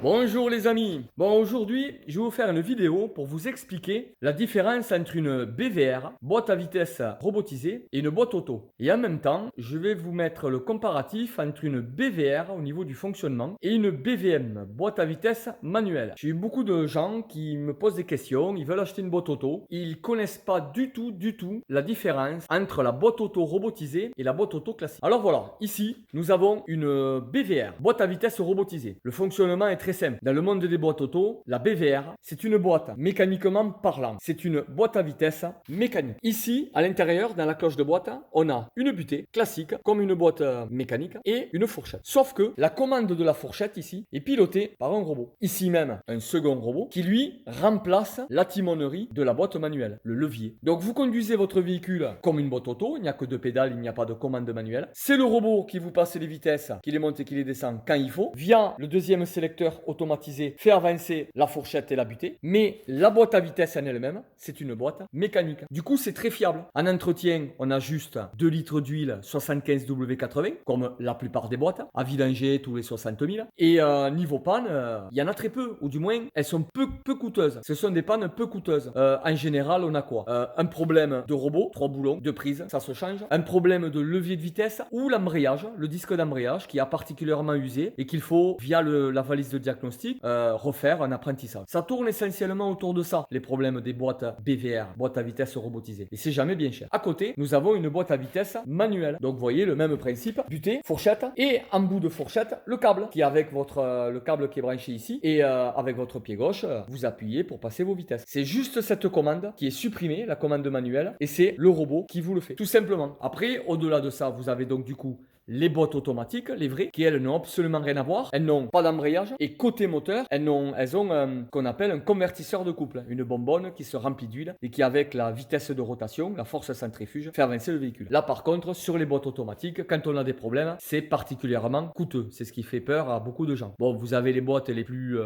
Bonjour les amis. Bon, aujourd'hui, je vais vous faire une vidéo pour vous expliquer la différence entre une BVR, boîte à vitesse robotisée, et une boîte auto. Et en même temps, je vais vous mettre le comparatif entre une BVR au niveau du fonctionnement et une BVM, boîte à vitesse manuelle. J'ai eu beaucoup de gens qui me posent des questions, ils veulent acheter une boîte auto, ils connaissent pas du tout la différence entre la boîte auto robotisée et la boîte auto classique. Alors voilà, ici, nous avons une BVR, boîte à vitesse robotisée. Le fonctionnement est très simple. Dans le monde des boîtes auto, la BVR, c'est une boîte mécaniquement parlant. C'est une boîte à vitesse mécanique. Ici, à l'intérieur, dans la cloche de boîte, on a une butée classique, comme une boîte mécanique, et une fourchette. Sauf que la commande de la fourchette ici est pilotée par un robot. Ici même, un second robot qui lui remplace la timonerie de la boîte manuelle, le levier. Donc vous conduisez votre véhicule comme une boîte auto, il n'y a que deux pédales, il n'y a pas de commande manuelle. C'est le robot qui vous passe les vitesses, qui les monte et qui les descend quand il faut, via le deuxième sélecteur automatisé, fait avancer la fourchette et la butée. Mais la boîte à vitesse en elle-même, c'est une boîte mécanique. Du coup, c'est très fiable. En entretien, on a juste 2 litres d'huile 75W80, comme la plupart des boîtes, à vidanger tous les 60 000. Et niveau panne, il y en a très peu, ou du moins, elles sont peu coûteuses. Ce sont des pannes peu coûteuses. En général, on a quoi? Un problème de robot, 3 boulons, 2 prises, ça se change. Un problème de levier de vitesse ou l'embrayage, le disque d'embrayage qui a particulièrement usé et qu'il faut, via la valise de diagnostic, refaire un apprentissage. Ça tourne essentiellement autour de ça, les problèmes des boîtes BVR, boîte à vitesse robotisée. Et c'est jamais bien cher. À côté, nous avons une boîte à vitesse manuelle. Donc vous voyez le même principe, butée, fourchette, et en bout de fourchette, le câble qui est avec le câble qui est branché ici, et avec votre pied gauche, vous appuyez pour passer vos vitesses. C'est juste cette commande qui est supprimée, la commande manuelle, et c'est le robot qui vous le fait. Tout simplement. Après, au-delà de ça, vous avez donc du coup les boîtes automatiques, les vraies, qui elles n'ont absolument rien à voir. Elles n'ont pas d'embrayage. Et côté moteur, elles ont ce qu'on appelle un convertisseur de couple. Une bonbonne qui se remplit d'huile et qui, avec la vitesse de rotation, la force centrifuge, fait avancer le véhicule. Là, par contre, sur les boîtes automatiques, quand on a des problèmes, c'est particulièrement coûteux. C'est ce qui fait peur à beaucoup de gens. Bon, vous avez les boîtes les plus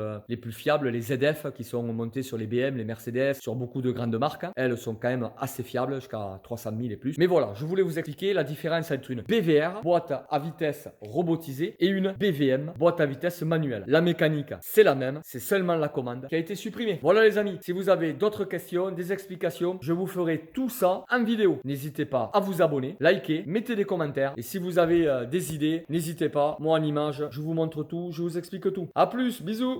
fiables, les ZF, qui sont montées sur les BM, les Mercedes, sur beaucoup de grandes marques. Elles sont quand même assez fiables, jusqu'à 300 000 et plus. Mais voilà, je voulais vous expliquer la différence entre une BVR, boîte à vitesse robotisée, et une BVM, boîte à vitesse manuelle. La mécanique, c'est la même, c'est seulement la commande qui a été supprimée. Voilà les amis, si vous avez d'autres questions, des explications, je vous ferai tout ça en vidéo. N'hésitez pas à vous abonner, liker, mettez des commentaires, et si vous avez des idées, n'hésitez pas, moi en image, je vous montre tout, je vous explique tout. A plus, bisous.